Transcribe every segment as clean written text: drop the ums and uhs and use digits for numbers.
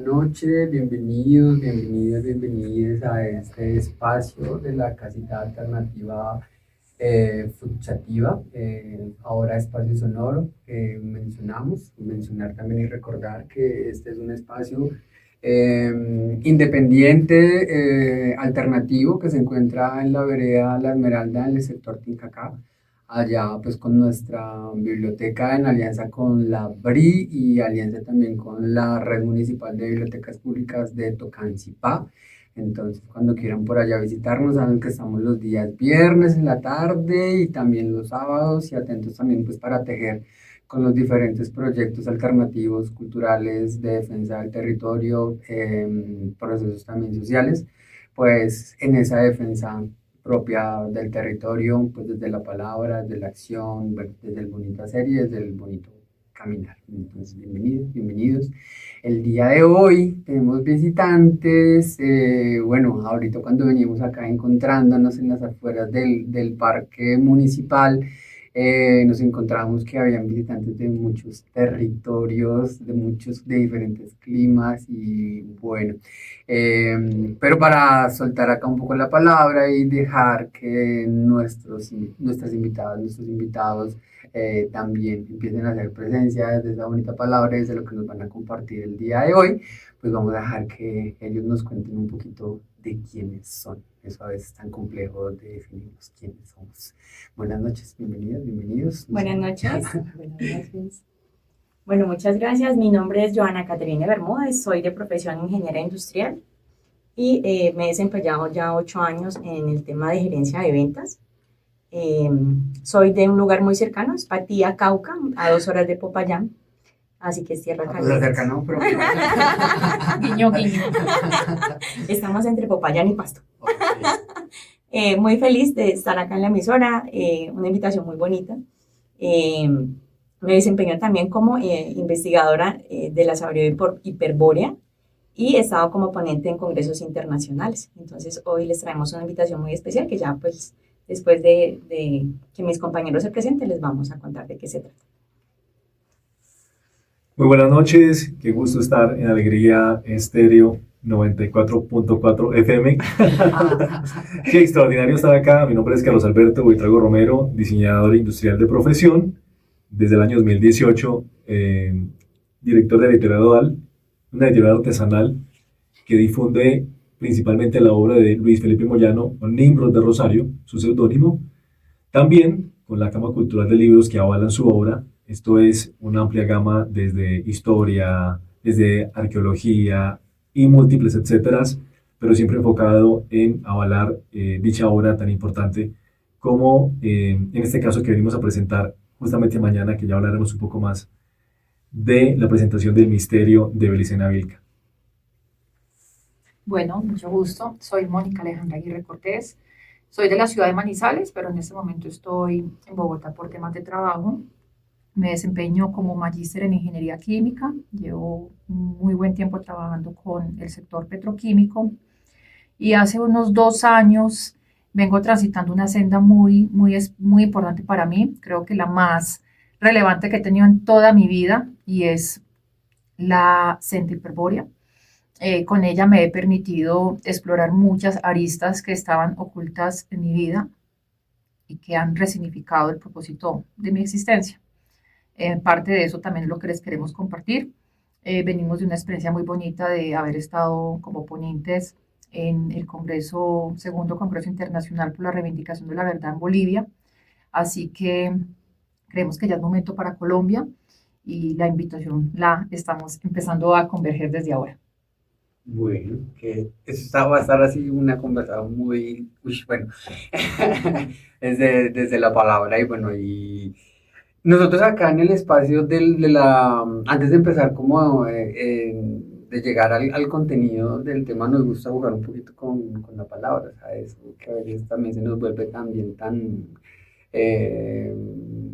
Noche, bienvenidos, bienvenidas, bienvenidas a este espacio de la casita alternativa Fuchativa, ahora espacio sonoro que mencionar también y recordar que este es un espacio independiente, alternativo, que se encuentra en la vereda La Esmeralda, en el sector Tincacá, allá pues con nuestra biblioteca en alianza con la BRI y alianza también con la Red Municipal de Bibliotecas Públicas de Tocancipá. Entonces, cuando quieran por allá visitarnos, saben que estamos los días viernes en la tarde y también los sábados, y atentos también pues para tejer con los diferentes proyectos alternativos, culturales, de defensa del territorio, procesos también sociales, pues en esa defensa propia del territorio, pues desde la palabra, desde la acción, bueno, desde el bonito hacer y desde el bonito caminar. Entonces, bienvenidos, bienvenidos. El día de hoy tenemos visitantes, bueno, ahorita cuando venimos acá encontrándonos en las afueras del parque municipal, nos encontramos que habían visitantes de muchos territorios, de diferentes climas y bueno, pero para soltar acá un poco la palabra y dejar que nuestros invitados también empiecen a hacer presencia desde esa bonita palabra, desde lo que nos van a compartir el día de hoy, pues vamos a dejar que ellos nos cuenten un poquito de quiénes son. Eso a veces es tan complejo de definirnos quiénes somos. Buenas noches, bienvenidas, bienvenidos. Buenas noches. Buenas noches. Bueno, muchas gracias. Mi nombre es Joana Caterina Bermúdez, soy de profesión ingeniera industrial y me he desempeñado ya 8 años en el tema de gerencia de ventas. Soy de un lugar muy cercano, es Patía, Cauca, a 2 horas de Popayán, así que es tierra caliente. Pues cercano, pero... Guiño, guiño. Estamos entre Popayán y Pasto. Okay. Muy feliz de estar acá en la emisora, una invitación muy bonita. Me desempeño también como investigadora de la sabiduría hiperbórea y he estado como ponente en congresos internacionales. Entonces hoy les traemos una invitación muy especial que ya pues después de que mis compañeros se presenten les vamos a contar de qué se trata. Muy buenas noches, qué gusto estar en Alegría Estéreo 94.4 FM. Qué extraordinario estar acá. Mi nombre es Carlos Alberto Buitrago Romero, diseñador industrial de profesión. Desde el año 2018, director de Editorial Odal, una editorial artesanal que difunde principalmente la obra de Luis Felipe Moyano o Nimrod de Rosario, su seudónimo. También con la Cama Cultural de Libros que avalan su obra. Esto es una amplia gama desde historia, desde arqueología y múltiples etcéteras, pero siempre enfocado en avalar dicha obra tan importante como en este caso que venimos a presentar justamente mañana, que ya hablaremos un poco más de la presentación del misterio de Belicena Vilca. Bueno, mucho gusto. Soy Mónica Alejandra Aguirre Cortés. Soy de la ciudad de Manizales, pero en este momento estoy en Bogotá por temas de trabajo. Me desempeño como magíster en ingeniería química. Llevo un muy buen tiempo trabajando con el sector petroquímico y hace unos 2 años vengo transitando una senda muy importante para mí. Creo que la más relevante que he tenido en toda mi vida y es la senda hiperbórea. Con ella me he permitido explorar muchas aristas que estaban ocultas en mi vida y que han resignificado el propósito de mi existencia. Parte de eso también es lo que les queremos compartir. Venimos de una experiencia muy bonita de haber estado como ponentes en el segundo Congreso Internacional por la Reivindicación de la Verdad en Bolivia. Así que creemos que ya es momento para Colombia y la invitación la estamos empezando a converger desde ahora. Bueno, que va a estar así una conversación muy, bueno, desde la palabra y bueno, y nosotros acá en el espacio antes de empezar como de llegar al contenido del tema, nos gusta jugar un poquito con la palabra, ¿sabes? Que a veces también se nos vuelve también tan eh,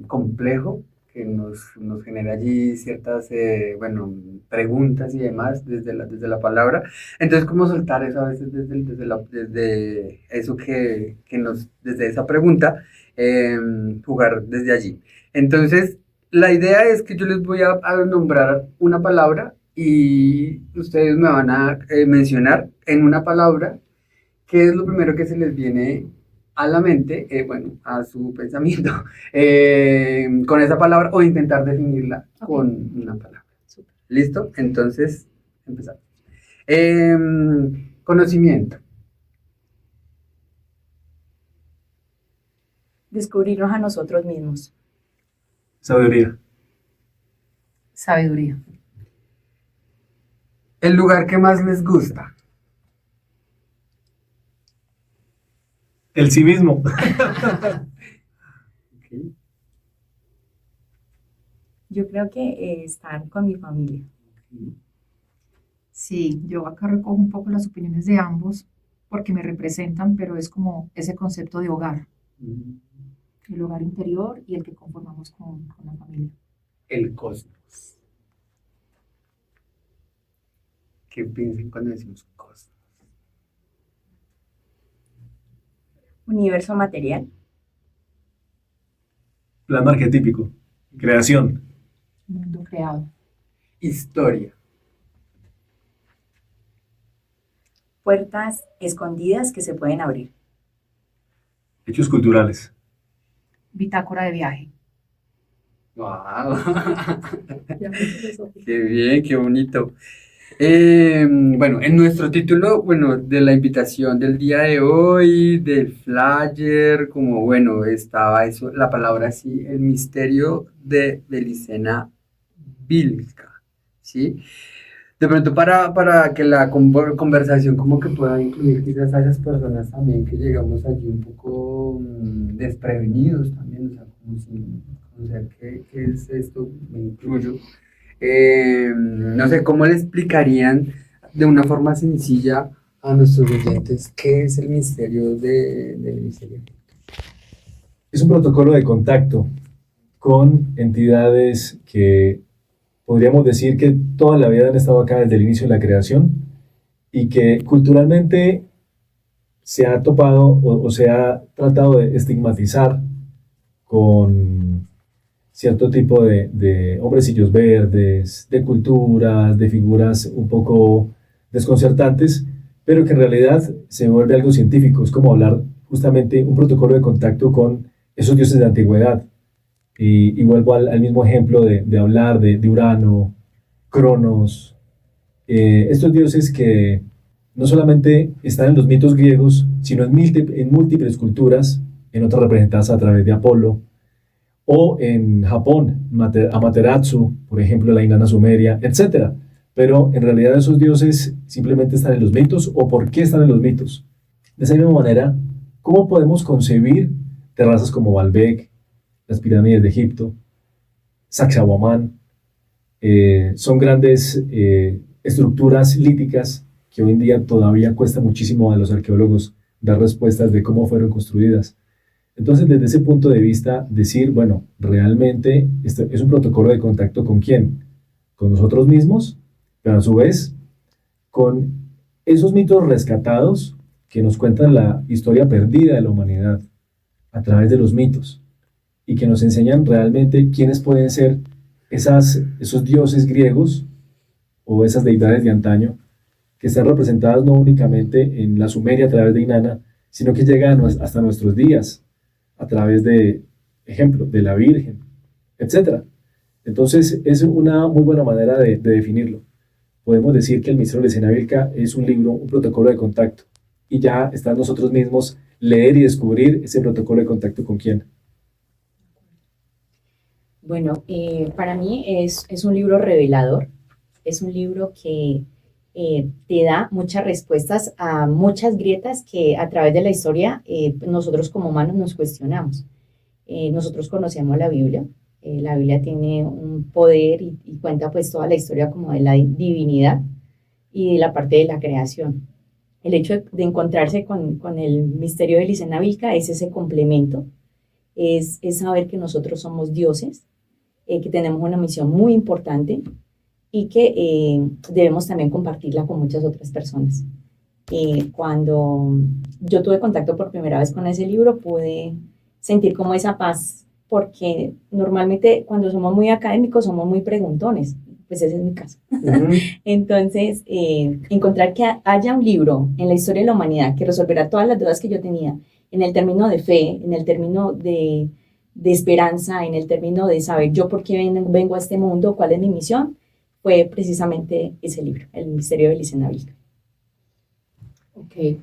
complejo que nos genera allí ciertas, bueno, preguntas y demás desde la palabra. Entonces, ¿cómo soltar eso a veces desde eso desde esa pregunta, jugar desde allí? Entonces, la idea es que yo les voy a nombrar una palabra y ustedes me van a mencionar en una palabra qué es lo primero que se les viene a la mente, bueno, a su pensamiento, con esa palabra o intentar definirla Ok. con una palabra. Súper. ¿Listo? Entonces, empezamos. Conocimiento, Descubrirnos a nosotros mismos. Sabiduría. Sabiduría. el lugar que más les gusta, El civismo. Yo creo que estar con mi familia. Sí, yo acá recojo un poco las opiniones de ambos porque me representan, pero es como ese concepto de hogar, el hogar interior y el que conformamos con la familia. el cosmos. ¿Qué piensan cuando decimos cosmos? Universo material. Plano arquetípico. Creación. Mundo creado. Historia, Puertas escondidas que se pueden abrir. Hechos culturales. Bitácora de viaje. wow. Ya me filosófico. Qué bien, qué bonito. Bueno, en nuestro título, bueno, de la invitación del día de hoy, del flyer, como bueno, estaba eso, la palabra así, el misterio de Belicena Vilca, ¿sí? De pronto para que la conversación como que pueda incluir quizás a esas personas también que llegamos allí un poco desprevenidos también, o sea, como sin conocer qué es esto, me incluyo. No sé, ¿cómo le explicarían de una forma sencilla a nuestros oyentes qué es el misterio del misterio? Es un protocolo de contacto con entidades que podríamos decir que toda la vida han estado acá desde el inicio de la creación y que culturalmente se ha topado o se ha tratado de estigmatizar con cierto tipo de hombrecillos verdes, de culturas, de figuras un poco desconcertantes, pero que en realidad se vuelve algo científico. Es como hablar justamente un protocolo de contacto con esos dioses de antigüedad. Y vuelvo al mismo ejemplo de hablar de Urano, Cronos, estos dioses que no solamente están en los mitos griegos, sino en múltiples culturas, en otras representadas a través de Apolo, o en Japón, Amaterasu, por ejemplo, la Inanna Sumeria, etc. Pero en realidad esos dioses simplemente están en los mitos, o por qué están en los mitos. De esa misma manera, ¿cómo podemos concebir terrazas como Baalbek, las pirámides de Egipto, Sacsayhuamán? Son grandes estructuras líticas que hoy en día todavía cuesta muchísimo a los arqueólogos dar respuestas de cómo fueron construidas. Entonces, desde ese punto de vista, decir, bueno, realmente esto es un protocolo de contacto con quién, con nosotros mismos, pero a su vez con esos mitos rescatados que nos cuentan la historia perdida de la humanidad a través de los mitos y que nos enseñan realmente quiénes pueden ser esos dioses griegos o esas deidades de antaño que están representadas no únicamente en la Sumeria a través de Inanna, sino que llegan hasta nuestros días a través de, ejemplo, de la Virgen, etc. Entonces, es una muy buena manera de definirlo. Podemos decir que el Misterio de Senavilca es un libro, un protocolo de contacto, y ya está en nosotros mismos leer y descubrir ese protocolo de contacto con quién. Bueno, para mí es un libro revelador, es un libro que te da muchas respuestas a muchas grietas que a través de la historia nosotros como humanos nos cuestionamos. Nosotros conocemos la Biblia tiene un poder y cuenta pues toda la historia como de la divinidad y de la parte de la creación. El hecho de encontrarse con el misterio de Licena Vilca es ese complemento, es saber que nosotros somos dioses, que tenemos una misión muy importante y que debemos también compartirla con muchas otras personas. Cuando yo tuve contacto por primera vez con ese libro, pude sentir como esa paz, porque normalmente cuando somos muy académicos somos muy preguntones. pues ese es mi caso. Ujú. Entonces, encontrar que haya un libro en la historia de la humanidad que resolverá todas las dudas que yo tenía, en el término de fe, en el término de esperanza, en el término de saber yo por qué vengo a este mundo, cuál es mi misión, fue precisamente ese libro, El misterio de Licena Vilca. Ok,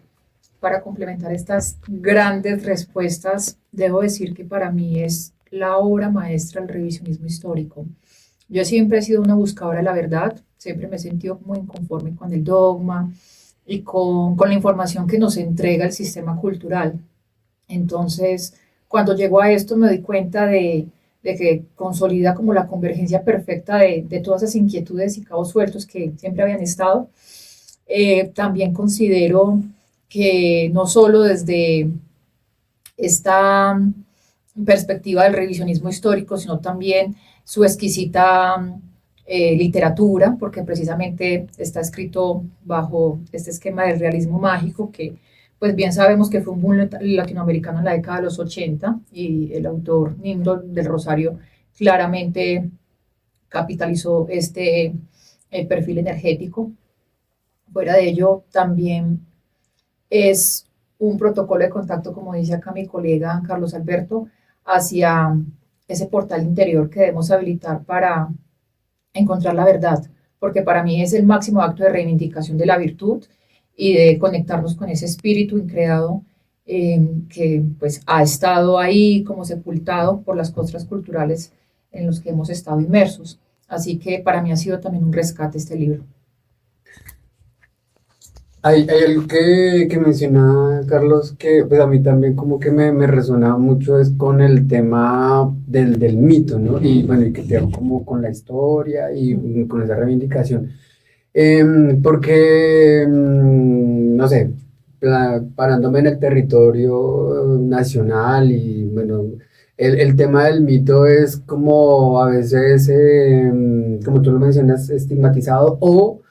para complementar estas grandes respuestas, debo decir que para mí es la obra maestra del revisionismo histórico. Yo siempre he sido una buscadora de la verdad, siempre me he sentido muy inconforme con el dogma y con la información que nos entrega el sistema cultural. Entonces, cuando llego a esto me doy cuenta de que consolida como la convergencia perfecta de todas esas inquietudes y cabos sueltos que siempre habían estado. También considero que no solo desde esta perspectiva del revisionismo histórico, sino también su exquisita literatura, porque precisamente está escrito bajo este esquema del realismo mágico, que pues bien sabemos que fue un boom latinoamericano en la década de los 80 y el autor Nimrod del Rosario claramente capitalizó este perfil energético. Fuera de ello, también es un protocolo de contacto, como dice acá mi colega Carlos Alberto, hacia ese portal interior que debemos habilitar para encontrar la verdad, porque para mí es el máximo acto de reivindicación de la virtud y de conectarnos con ese espíritu increado que pues ha estado ahí como sepultado por las costras culturales en los que hemos estado inmersos. Así que para mí ha sido también un rescate este libro. Hay algo que menciona Carlos que pues a mí también como que me resonaba mucho es con el tema del mito, ¿no? Y bueno, y que te como con la historia y con esa reivindicación. Porque, no sé, parándome en el territorio nacional y bueno, el tema del mito es como a veces, como tú lo mencionas, estigmatizado o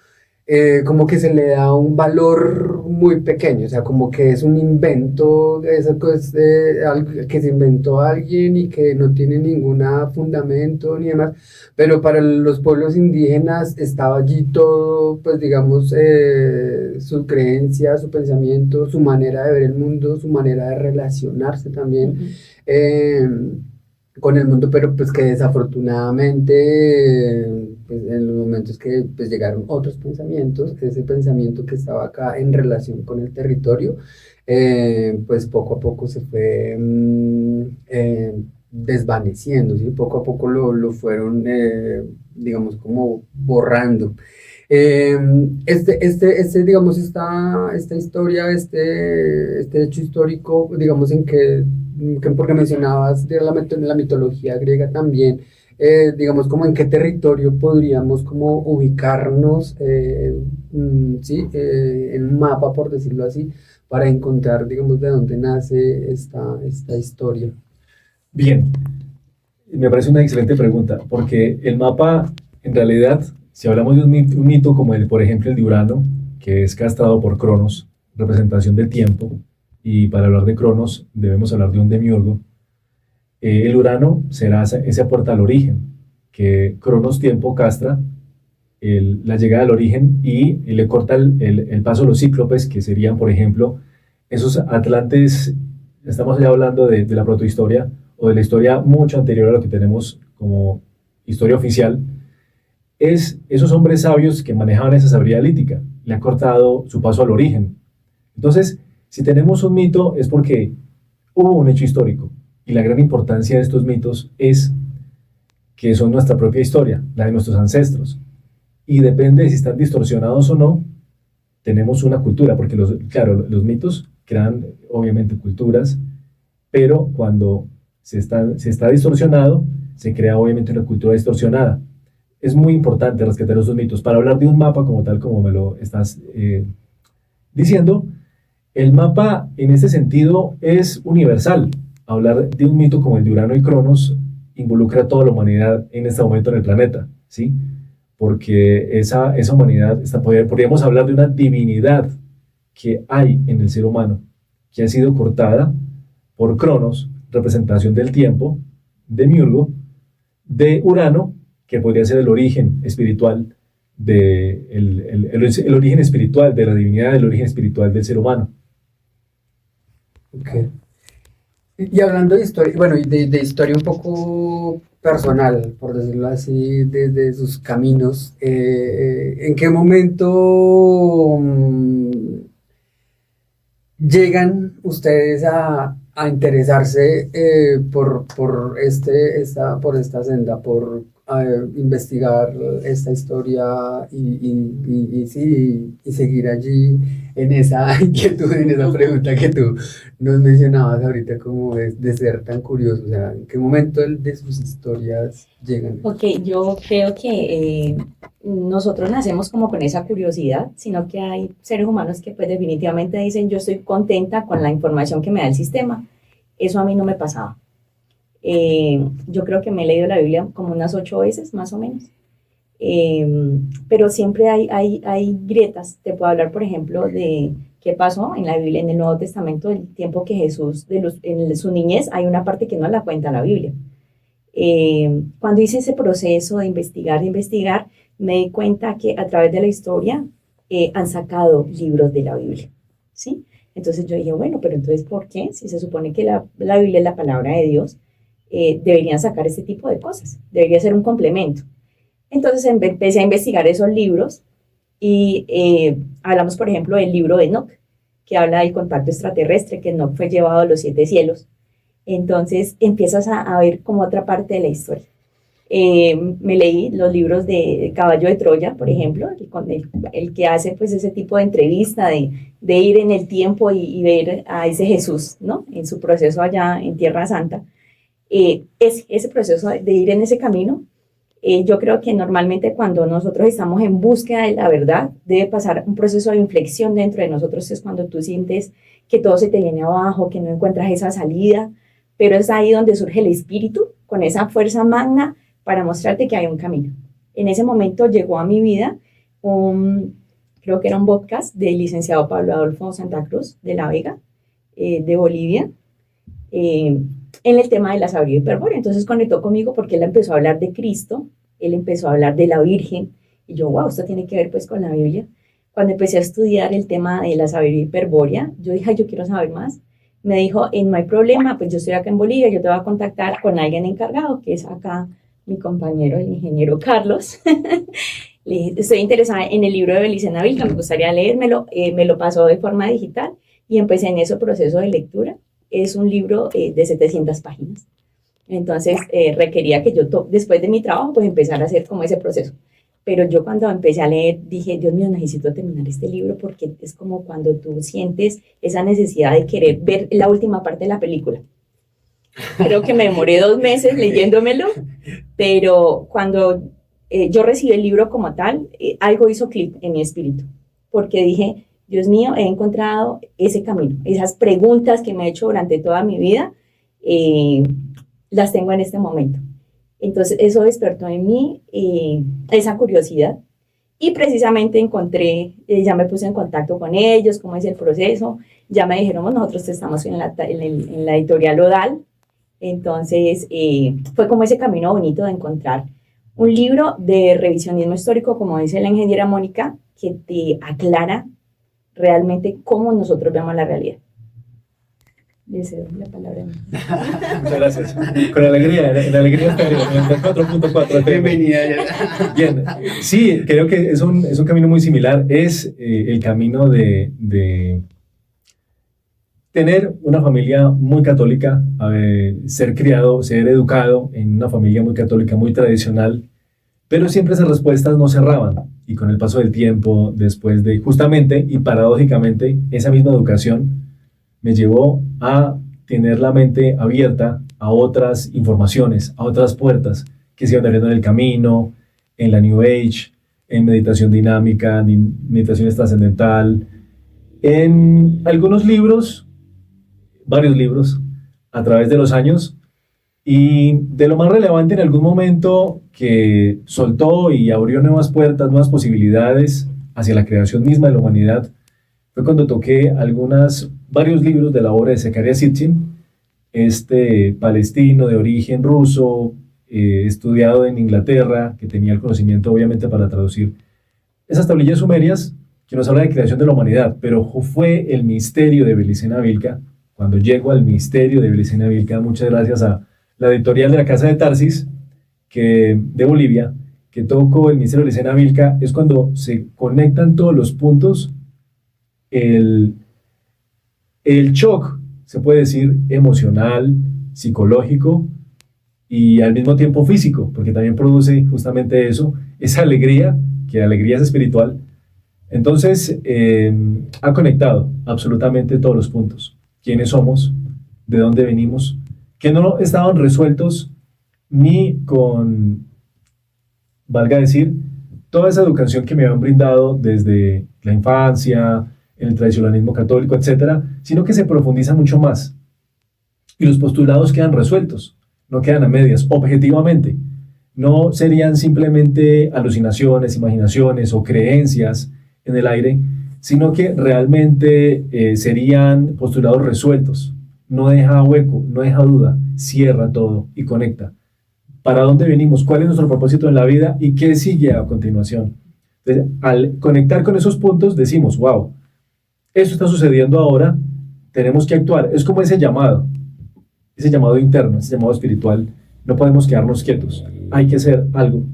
como que se le da un valor muy pequeño, o sea, como que es un invento, esa cosa, algo que se inventó alguien y que no tiene ningún fundamento ni demás, pero para los pueblos indígenas estaba allí todo, pues digamos, su creencia, su pensamiento, su manera de ver el mundo, su manera de relacionarse también. eh, con el mundo, pero pues que desafortunadamente, pues, en los momentos que pues, llegaron otros pensamientos, ese pensamiento que estaba acá en relación con el territorio, pues poco a poco se fue desvaneciendo, ¿sí? Poco a poco lo fueron, digamos, como borrando. Eh, digamos, esta historia, este hecho histórico, digamos, porque mencionabas de la mitología griega también, digamos, como en qué territorio podríamos como ubicarnos, sí, en un mapa, por decirlo así, para encontrar, digamos, de dónde nace esta historia. Bien, me parece una excelente pregunta, porque el mapa, en realidad, si hablamos de un mito como el, por ejemplo, el de Urano, que es castrado por Cronos, representación del tiempo, y para hablar de Cronos debemos hablar de un demiurgo, el Urano será ese puerta al origen, que Cronos tiempo castra la llegada al origen y le corta el paso a los cíclopes, que serían, por ejemplo, esos atlantes. Estamos ya hablando de la protohistoria o de la historia mucho anterior a lo que tenemos como historia oficial. Es esos hombres sabios que manejaban esa sabiduría lítica, le han cortado su paso al origen. Entonces, si tenemos un mito es porque hubo un hecho histórico, y la gran importancia de estos mitos es que son nuestra propia historia, la de nuestros ancestros, y depende de si están distorsionados o no, tenemos una cultura, porque claro, los mitos crean obviamente culturas, pero cuando se está distorsionado, se crea obviamente una cultura distorsionada. Es muy importante rescatar esos mitos. Para hablar de un mapa como tal, como me lo estás diciendo, el mapa en este sentido es universal. Hablar de un mito como el de Urano y Cronos involucra a toda la humanidad en este momento en el planeta, ¿sí? Porque esa humanidad, podríamos hablar de una divinidad que hay en el ser humano, que ha sido cortada por Cronos, representación del tiempo, de Demiurgo, de Urano, que podría ser el origen espiritual el origen espiritual de la divinidad, el origen espiritual del ser humano. Ok. Y hablando de historia, bueno, y de historia un poco personal, por decirlo así, de sus caminos, ¿en qué momento llegan ustedes a interesarse por esta senda, por investigar esta historia y sí, y seguir allí en esa inquietud, en esa pregunta que tú nos mencionabas ahorita, como de ser tan curioso? O sea, ¿en qué momento de sus historias llegan? Ok, yo creo que nosotros nacemos como con esa curiosidad, sino que hay seres humanos que pues definitivamente dicen yo estoy contenta con la información que me da el sistema. Eso a mí no me pasaba. Yo creo que me he leído la Biblia como unas 8 veces, más o menos. Pero siempre hay grietas. Te puedo hablar, por ejemplo, de qué pasó en la Biblia, en el Nuevo Testamento, el tiempo que Jesús, en su niñez, hay una parte que no la cuenta la Biblia. Cuando hice ese proceso de investigar, me di cuenta que a través de la historia han sacado libros de la Biblia, ¿sí? Entonces yo dije, bueno, pero entonces, ¿por qué? Si se supone que la Biblia es la palabra de Dios, deberían sacar este tipo de cosas, debería ser un complemento. Entonces empecé a investigar esos libros y hablamos, por ejemplo, del libro de Enoch, que habla del contacto extraterrestre, que Enoch fue llevado a los 7 cielos. Entonces empiezas a ver como otra parte de la historia. Me leí los libros de Caballo de Troya, por ejemplo, el que hace pues ese tipo de entrevista de ir en el tiempo y ver a ese Jesús, ¿no? En su proceso allá en Tierra Santa. Ese proceso de ir en ese camino, yo creo que normalmente cuando nosotros estamos en búsqueda de la verdad, debe pasar un proceso de inflexión dentro de nosotros. Es cuando tú sientes que todo se te viene abajo, que no encuentras esa salida, pero es ahí donde surge el espíritu con esa fuerza magna para mostrarte que hay un camino. En ese momento llegó a mi vida creo que era un podcast del licenciado Pablo Adolfo Santa Cruz de La Vega, de Bolivia, en el tema de la sabiduría hiperbórea. Entonces conectó conmigo porque él empezó a hablar de Cristo, él empezó a hablar de la Virgen, y yo, wow, esto tiene que ver pues con la Biblia. Cuando empecé a estudiar el tema de la sabiduría hiperbórea, yo dije, yo quiero saber más. Me dijo, no hay problema, pues yo estoy acá en Bolivia, yo te voy a contactar con alguien encargado, que es acá mi compañero, el ingeniero Carlos. Le dije, estoy interesada en el libro de Belicena Vilca, me gustaría leérmelo, me lo pasó de forma digital y empecé en ese proceso de lectura. Es un libro de 700 páginas. Entonces requería que yo, después de mi trabajo, pues empezar a hacer como ese proceso. Pero yo cuando empecé a leer dije, Dios mío, necesito terminar este libro porque es como cuando tú sientes esa necesidad de querer ver la última parte de la película. Creo que me demoré 2 meses leyéndomelo, pero cuando yo recibí el libro como tal, algo hizo clic en mi espíritu, porque dije, Dios mío, he encontrado ese camino, esas preguntas que me he hecho durante toda mi vida, las tengo en este momento. Entonces eso despertó en mí esa curiosidad y precisamente encontré, ya me puse en contacto con ellos, cómo es el proceso, ya me dijeron, nosotros estamos en la editorial Odal. Entonces fue como ese camino bonito de encontrar un libro de revisionismo histórico, como dice la ingeniera Mónica, que te aclara realmente cómo nosotros vemos la realidad. Le cedo la palabra. Muchas gracias. Con alegría, en alegría estéreo, 94.4. Bienvenida. Bien, sí, creo que es un camino muy similar. Es el camino de tener una familia muy católica, ser criado, ser educado en una familia muy católica, muy tradicional, pero siempre esas respuestas no cerraban. Y con el paso del tiempo, después de justamente y paradójicamente, esa misma educación me llevó a tener la mente abierta a otras informaciones, a otras puertas que se iban abriendo en el camino, en la New Age, en meditación dinámica, en meditación trascendental, en algunos libros, varios libros, a través de los años, y de lo más relevante en algún momento que soltó y abrió nuevas puertas, nuevas posibilidades hacia la creación misma de la humanidad, fue cuando toqué varios libros de la obra de Zecharia Sitchin, este palestino de origen ruso, estudiado en Inglaterra, que tenía el conocimiento obviamente para traducir esas tablillas sumerias que nos habla de creación de la humanidad, pero fue el misterio de Belicena Vilca. Cuando llego al misterio de Belicena Vilca, muchas gracias a la editorial de la Casa de Tarsis, de Bolivia, que tocó el misterio de Belicena Vilca, es cuando se conectan todos los puntos, el shock, se puede decir, emocional, psicológico y al mismo tiempo físico, porque también produce justamente eso, esa alegría, que la alegría es espiritual. Entonces, ha conectado absolutamente todos los puntos. ¿Quiénes somos? ¿De dónde venimos? Que no estaban resueltos ni con, valga decir, toda esa educación que me habían brindado desde la infancia, en el tradicionalismo católico, etcétera, sino que se profundiza mucho más. Y los postulados quedan resueltos, no quedan a medias, objetivamente. No serían simplemente alucinaciones, imaginaciones o creencias en el aire, sino que realmente serían postulados resueltos. No deja hueco, no deja duda, cierra todo y conecta. ¿Para dónde venimos? ¿Cuál es nuestro propósito en la vida? ¿Y qué sigue a continuación? Entonces, al conectar con esos puntos, decimos, wow, esto está sucediendo ahora, tenemos que actuar. Es como ese llamado interno, ese llamado espiritual. No podemos quedarnos quietos. Hay que hacer algo.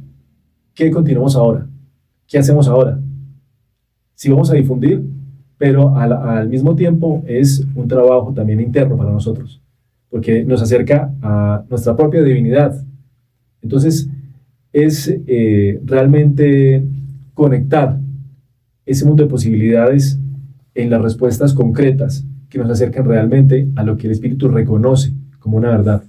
¿Qué continuamos ahora? ¿Qué hacemos ahora? Sí, vamos a difundir, pero al mismo tiempo es un trabajo también interno para nosotros, porque nos acerca a nuestra propia divinidad. Entonces, es realmente conectar ese mundo de posibilidades en las respuestas concretas que nos acercan realmente a lo que el espíritu reconoce como una verdad.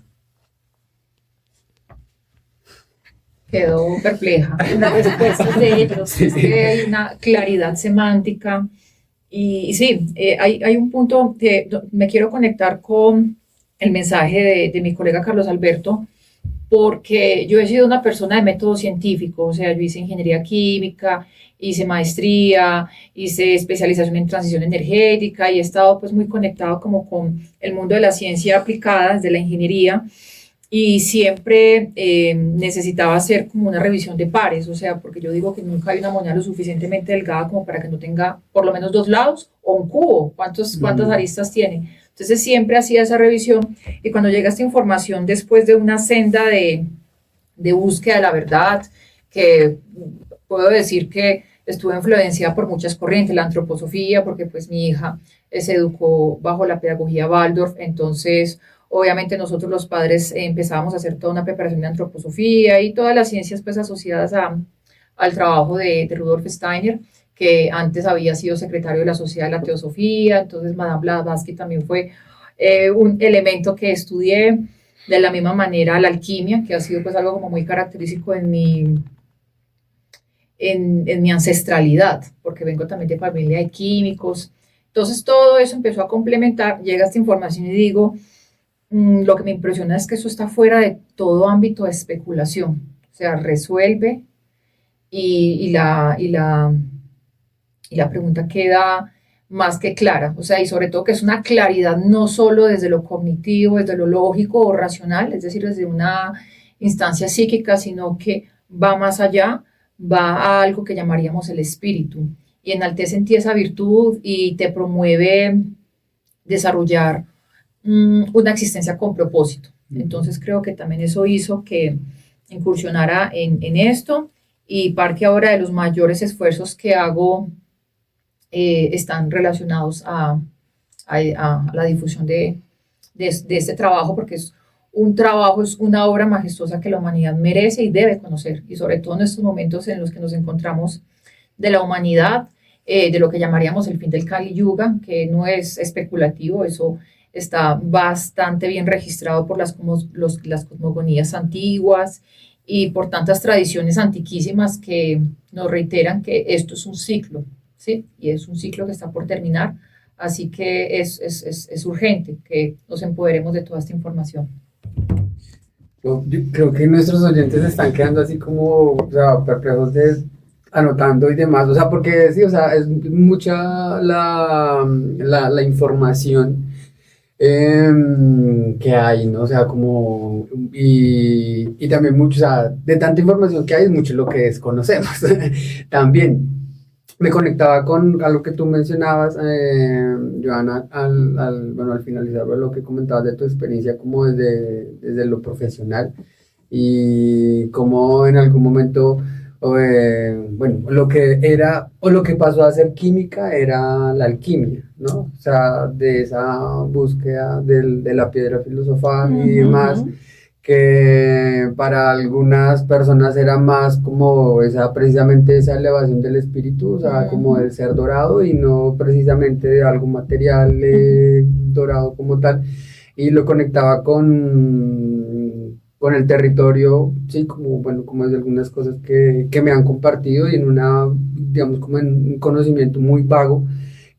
Quedó perpleja las respuestas de ellos. Es que hay una claridad semántica. Y sí, hay un punto que me quiero conectar con el mensaje de mi colega Carlos Alberto, porque yo he sido una persona de método científico, o sea, yo hice ingeniería química, hice maestría, hice especialización en transición energética y he estado pues muy conectado como con el mundo de la ciencia aplicada desde la ingeniería. Y siempre necesitaba hacer como una revisión de pares, o sea, porque yo digo que nunca hay una moneda lo suficientemente delgada como para que no tenga por lo menos dos lados o un cubo, ¿cuántas aristas tiene? Entonces siempre hacía esa revisión y cuando llega esta información después de una senda de búsqueda de la verdad, que puedo decir que estuve influenciada por muchas corrientes, la antroposofía, porque pues mi hija se educó bajo la pedagogía Waldorf, entonces obviamente nosotros los padres empezábamos a hacer toda una preparación de antroposofía y todas las ciencias pues asociadas al trabajo de Rudolf Steiner, que antes había sido secretario de la Sociedad de la Teosofía. Entonces Madame Blavatsky también fue un elemento que estudié. De la misma manera la alquimia, que ha sido pues algo como muy característico en mi ancestralidad, porque vengo también de familia de químicos. Entonces todo eso empezó a complementar, llega esta información y digo, lo que me impresiona es que eso está fuera de todo ámbito de especulación, o sea, resuelve y la pregunta queda más que clara, o sea, y sobre todo que es una claridad no solo desde lo cognitivo, desde lo lógico o racional, es decir, desde una instancia psíquica, sino que va más allá, va a algo que llamaríamos el espíritu, y enaltece en ti esa virtud y te promueve desarrollar una existencia con propósito. Entonces creo que también eso hizo que incursionara en esto, y parte ahora de los mayores esfuerzos que hago están relacionados a la difusión de este trabajo, porque es un trabajo, es una obra majestuosa que la humanidad merece y debe conocer, y sobre todo en estos momentos en los que nos encontramos de la humanidad, de lo que llamaríamos el fin del Kali Yuga, que no es especulativo, eso está bastante bien registrado por las cosmogonías antiguas y por tantas tradiciones antiquísimas que nos reiteran que esto es un ciclo, ¿sí? Y es un ciclo que está por terminar, así que es urgente que nos empoderemos de toda esta información. Yo creo que nuestros oyentes están quedando así como, o sea, perplejos anotando y demás, o sea, porque sí, o sea, es mucha la información. Que hay, ¿no? O sea, como, y también mucho, o sea, de tanta información que hay, es mucho lo que desconocemos. También me conectaba con algo que tú mencionabas, Joana, bueno, al finalizar lo que comentabas de tu experiencia como desde lo profesional y cómo en algún momento, bueno, lo que era o lo que pasó a ser química era la alquimia, ¿no? O sea, de esa búsqueda de la piedra filosofal y demás, Ujú. que para algunas personas era más como esa, precisamente esa elevación del espíritu, o sea, como Ujú. el ser dorado y no precisamente de algo material dorado como tal, y lo conectaba con el territorio, sí, como, bueno, como es de algunas cosas que me han compartido y en una, digamos, como en un conocimiento muy vago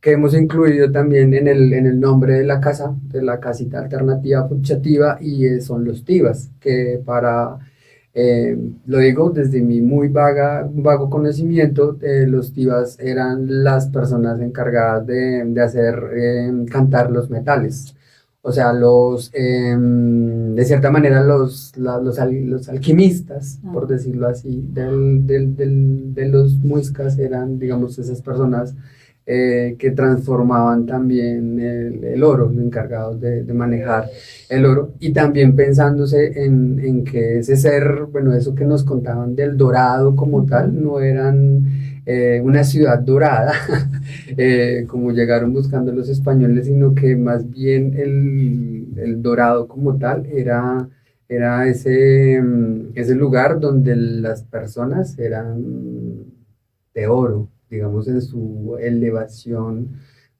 que hemos incluido también en el nombre de la casa, de la casita alternativa fuchativa, y son los tivas, que para, lo digo desde mi muy vago conocimiento, los tivas eran las personas encargadas de hacer cantar los metales. O sea, de cierta manera, los alquimistas, por Ah. decirlo así, de los muiscas eran, digamos, esas personas que transformaban también el oro, los encargados de manejar el oro, y también pensándose en que ese ser, bueno, eso que nos contaban del dorado como Ujú. tal, no eran una ciudad dorada, como llegaron buscando los españoles, sino que más bien el dorado como tal era ese lugar donde las personas eran de oro, digamos, en su elevación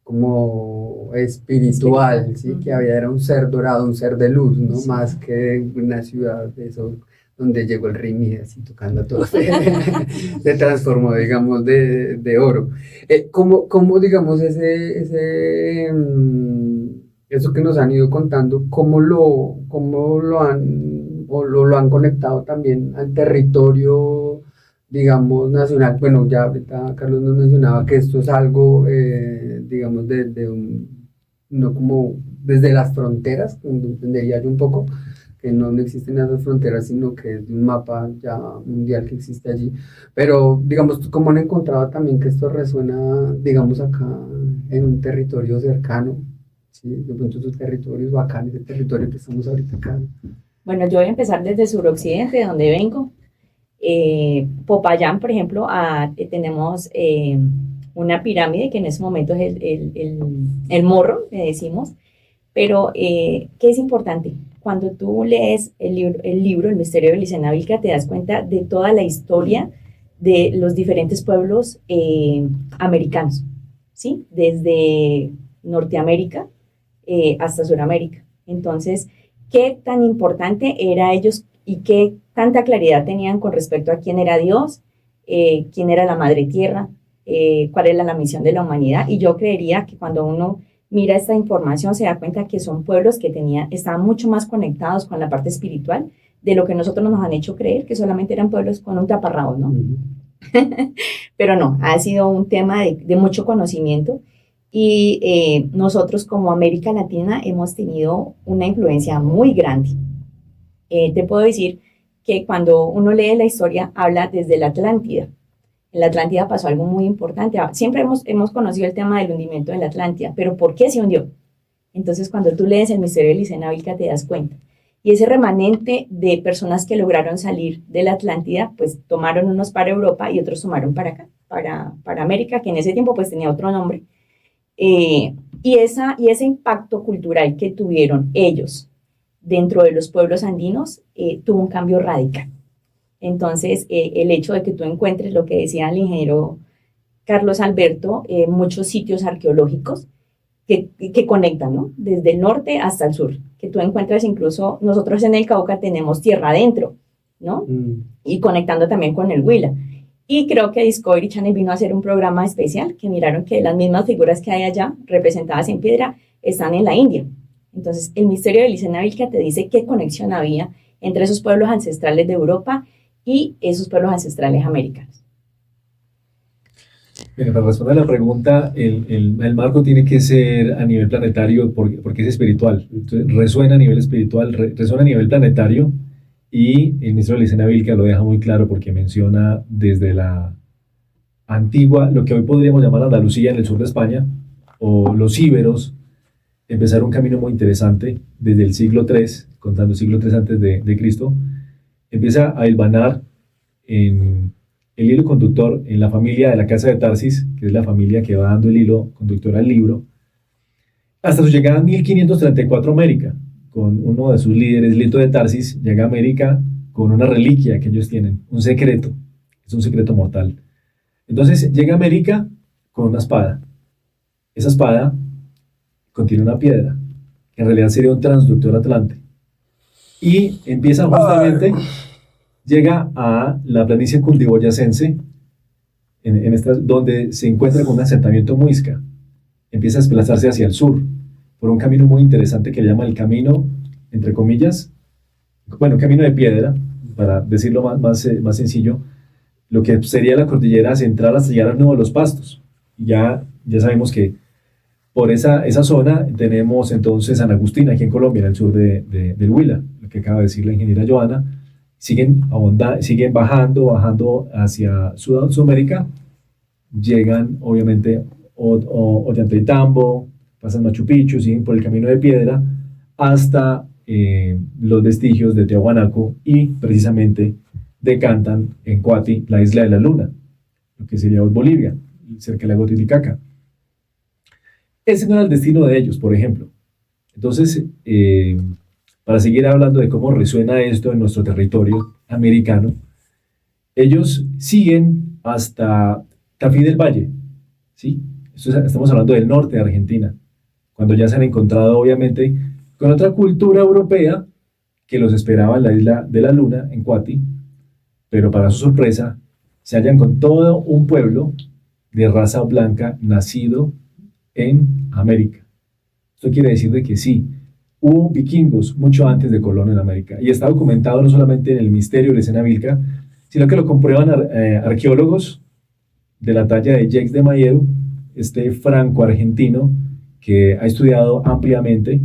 como Espiritual. espiritual, ¿sí? Que Ujú. había, era un ser dorado, un ser de luz, ¿no? Sí. Más que una ciudad de eso, donde llegó el rey Midas y tocando todo, se transformó, digamos, de oro. ¿Cómo, digamos, eso que nos han ido contando, cómo lo han, o lo han conectado también al territorio, digamos, nacional? Bueno, ya ahorita Carlos nos mencionaba que esto es algo, digamos, no como desde las fronteras, entendería yo un poco, que no existen esas fronteras, sino que es de un mapa ya mundial que existe allí. Pero, digamos, ¿cómo han encontrado también que esto resuena, digamos, acá en un territorio cercano? ¿Sí? De pronto esos territorios o acá en ese territorio que estamos ahorita acá. Bueno, yo voy a empezar desde suroccidente, de donde vengo. Popayán, por ejemplo, tenemos una pirámide que en ese momento es el morro, le decimos, pero ¿qué es importante? Cuando tú lees el misterio de Licenavilca, te das cuenta de toda la historia de los diferentes pueblos americanos, ¿sí? Desde Norteamérica hasta Sudamérica. Entonces, ¿qué tan importante era ellos y qué tanta claridad tenían con respecto a quién era Dios, quién era la Madre Tierra, cuál era la misión de la humanidad? Y yo creería que cuando uno mira esta información se da cuenta que son pueblos que estaban mucho más conectados con la parte espiritual de lo que nosotros nos han hecho creer, que solamente eran pueblos con un taparrabos, ¿no? Ujú. Pero no, ha sido un tema de mucho conocimiento y nosotros como América Latina hemos tenido una influencia muy grande. Te puedo decir que cuando uno lee la historia habla desde la Atlántida. En la Atlántida pasó algo muy importante. Siempre hemos conocido el tema del hundimiento de la Atlántida, pero ¿por qué se hundió? Entonces, cuando tú lees el misterio de Licenavilca te das cuenta. Y ese remanente de personas que lograron salir de la Atlántida, pues tomaron unos para Europa y otros tomaron para acá, para América, que en ese tiempo pues tenía otro nombre. Y ese impacto cultural que tuvieron ellos dentro de los pueblos andinos tuvo un cambio radical. Entonces, el hecho de que tú encuentres lo que decía el ingeniero Carlos Alberto, muchos sitios arqueológicos que conectan, ¿no? Desde el norte hasta el sur, que tú encuentras incluso, nosotros en el Cauca tenemos tierra adentro, ¿no? Mm. Y conectando también con el Huila. Y creo que Discovery Channel vino a hacer un programa especial que miraron que las mismas figuras que hay allá, representadas en piedra, están en la India. Entonces, el misterio de Licenavilca te dice qué conexión había entre esos pueblos ancestrales de Europa y esos pueblos ancestrales americanos. Mira, para responder a la pregunta, el marco tiene que ser a nivel planetario porque es espiritual. Entonces, resuena a nivel espiritual, resuena a nivel planetario, y el ministro de Licena Vilca lo deja muy claro porque menciona desde la antigua, lo que hoy podríamos llamar Andalucía en el sur de España, o los íberos, empezar un camino muy interesante desde el siglo III, contando el siglo III antes de Cristo, empieza a hilvanar en el hilo conductor en la familia de la Casa de Tarsis, que es la familia que va dando el hilo conductor al libro, hasta su llegada en 1534 a América, con uno de sus líderes, Lito de Tarsis, llega a América con una reliquia que ellos tienen, un secreto, es un secreto mortal. Entonces llega a América con una espada. Esa espada contiene una piedra, que en realidad sería un transductor atlante. Y empieza justamente, llega a la planicie cundiboyacense, donde se encuentra con un asentamiento muisca. Empieza a desplazarse hacia el sur, por un camino muy interesante que le llama el camino, entre comillas, bueno, camino de piedra, para decirlo más sencillo, lo que sería la cordillera central hasta llegar al Nudo de los Pastos. Ya sabemos que por esa zona tenemos entonces San Agustín, aquí en Colombia, en el sur del Huila, lo que acaba de decir la ingeniera Joana. Siguen bajando hacia Sudamérica, llegan obviamente Ollantaytambo, pasan Machu Picchu, siguen por el camino de piedra hasta los vestigios de Tiahuanaco, y precisamente decantan en Cuati, la isla de la Luna, lo que sería hoy Bolivia, cerca del lago Titicaca. Ese no era el destino de ellos, por ejemplo. Entonces, para seguir hablando de cómo resuena esto en nuestro territorio americano, ellos siguen hasta Tafí del Valle, ¿sí? Estamos hablando del norte de Argentina, cuando ya se han encontrado obviamente con otra cultura europea que los esperaba en la isla de la Luna, en Cuati, pero para su sorpresa se hallan con todo un pueblo de raza blanca nacido en América. Esto quiere decir de que sí, hubo vikingos mucho antes de Colón en América, y está documentado no solamente en el misterio de Licena Vilca, sino que lo comprueban arqueólogos de la talla de Jacques de Mayeru, este franco-argentino que ha estudiado ampliamente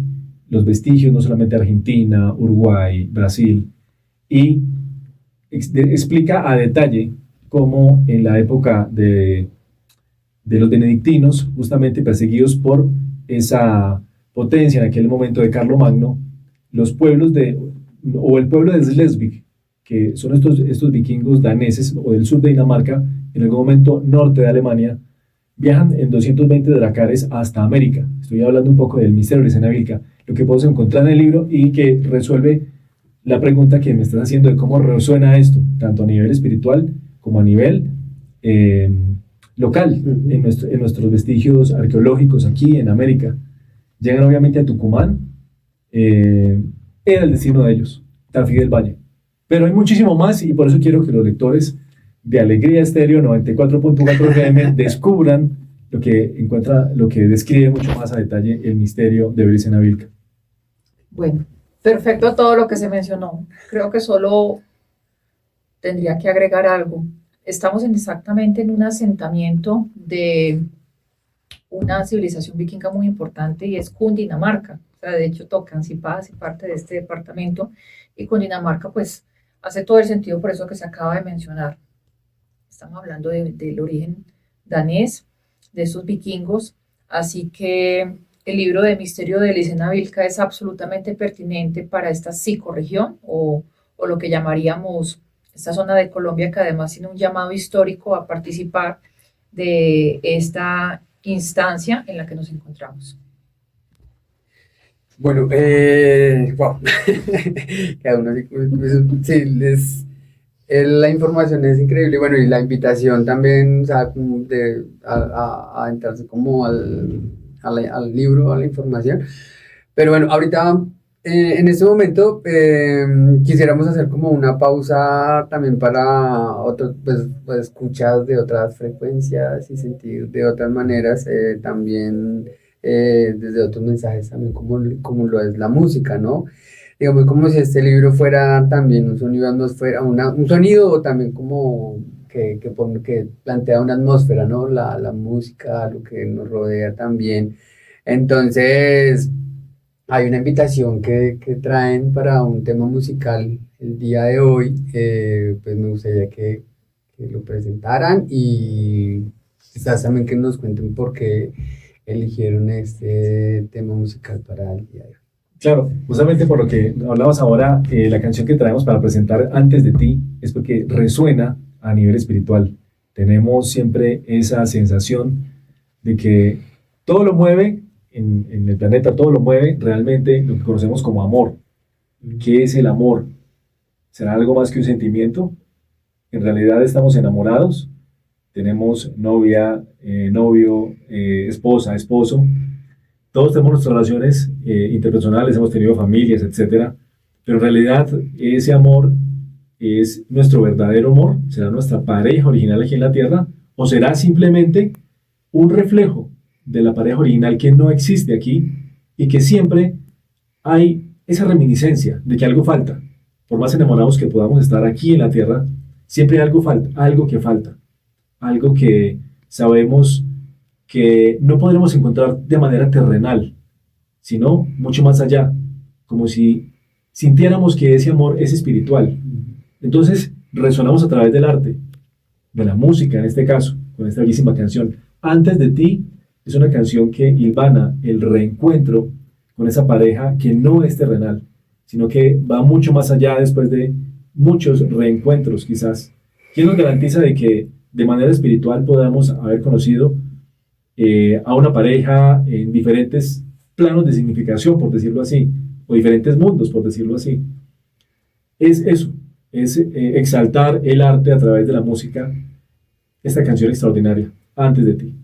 los vestigios no solamente de Argentina, Uruguay, Brasil, y explica a detalle cómo en la época de los benedictinos, justamente perseguidos por esa potencia en aquel momento de Carlomagno, los pueblos o el pueblo de Slesvig, que son estos vikingos daneses o del sur de Dinamarca, en algún momento norte de Alemania, viajan en 220 dracares hasta América. Estoy hablando un poco del misterio de Licena Vilca, lo que podemos encontrar en el libro y que resuelve la pregunta que me estás haciendo de cómo resuena esto, tanto a nivel espiritual como a nivel local, en nuestros vestigios arqueológicos aquí en América. Llegan obviamente a Tucumán, era el destino de ellos, Tafí del Valle. Pero hay muchísimo más, y por eso quiero que los lectores de Alegría Estéreo 94.4 FM descubran lo que describe mucho más a detalle el misterio de Licena Vilca. Bueno, perfecto todo lo que se mencionó. Creo que solo tendría que agregar algo. Estamos exactamente en un asentamiento de una civilización vikinga muy importante, y es Cundinamarca. O sea, de hecho, Tocancipá hace parte de este departamento, y Cundinamarca pues hace todo el sentido por eso que se acaba de mencionar. Estamos hablando del origen danés, de esos vikingos, así que el libro de Misterio de Licena Vilca es absolutamente pertinente para esta psicorregión, o lo que llamaríamos esta zona de Colombia, que además tiene un llamado histórico a participar de esta instancia en la que nos encontramos. Bueno, wow. Cada uno, sí, la información es increíble. Bueno, y la invitación también, o sea, como a entrarse como al libro, a la información. Pero bueno, ahorita, en este momento, quisiéramos hacer como una pausa también para otros, pues, escuchas de otras frecuencias y sentir de otras maneras, también desde otros mensajes también, como lo es la música, ¿no? Digamos como si este libro fuera también un sonido atmósfera, un sonido también como que plantea una atmósfera, ¿no? La música, lo que nos rodea también. Entonces, hay una invitación que traen para un tema musical el día de hoy. Pues me gustaría que lo presentaran y quizás también que nos cuenten por qué eligieron este tema musical para el día de hoy. Claro, justamente por lo que hablabas ahora, la canción que traemos para presentar Antes de ti es porque resuena a nivel espiritual. Tenemos siempre esa sensación de que todo lo mueve en el planeta, todo lo mueve realmente lo que conocemos como amor. ¿Qué es el amor? ¿Será algo más que un sentimiento? En realidad estamos enamorados, tenemos novia, novio, esposa, esposo. Todos tenemos nuestras relaciones interpersonales, hemos tenido familias, etcétera, pero en realidad ese amor es nuestro verdadero amor, será nuestra pareja original aquí en la tierra, o será simplemente un reflejo de la pareja original que no existe aquí y que siempre hay esa reminiscencia de que algo falta. Por más enamorados que podamos estar aquí en la tierra, siempre hay algo falta, algo que sabemos que no podremos encontrar de manera terrenal, sino mucho más allá, como si sintiéramos que ese amor es espiritual. Entonces, resonamos a través del arte, de la música en este caso, con esta bellísima canción. Antes de ti es una canción que hilvana el reencuentro con esa pareja que no es terrenal, sino que va mucho más allá después de muchos reencuentros quizás. ¿Quién nos garantiza de que de manera espiritual podamos haber conocido a una pareja en diferentes planos de significación, por decirlo así, o diferentes mundos, por decirlo así? Es eso, es exaltar el arte a través de la música, esta canción extraordinaria, Antes de ti.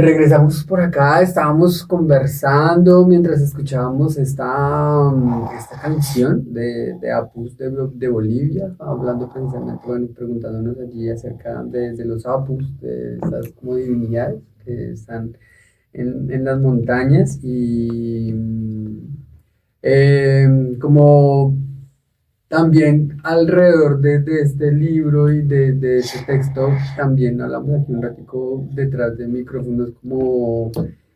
Regresamos por acá, estábamos conversando mientras escuchábamos esta canción de Apus de Bolivia, hablando precisamente, bueno, preguntándonos allí acerca de los Apus, de estas como divinidades que están en las montañas y como también alrededor de este libro y de este texto, también hablamos aquí un ratico detrás de micrófonos, como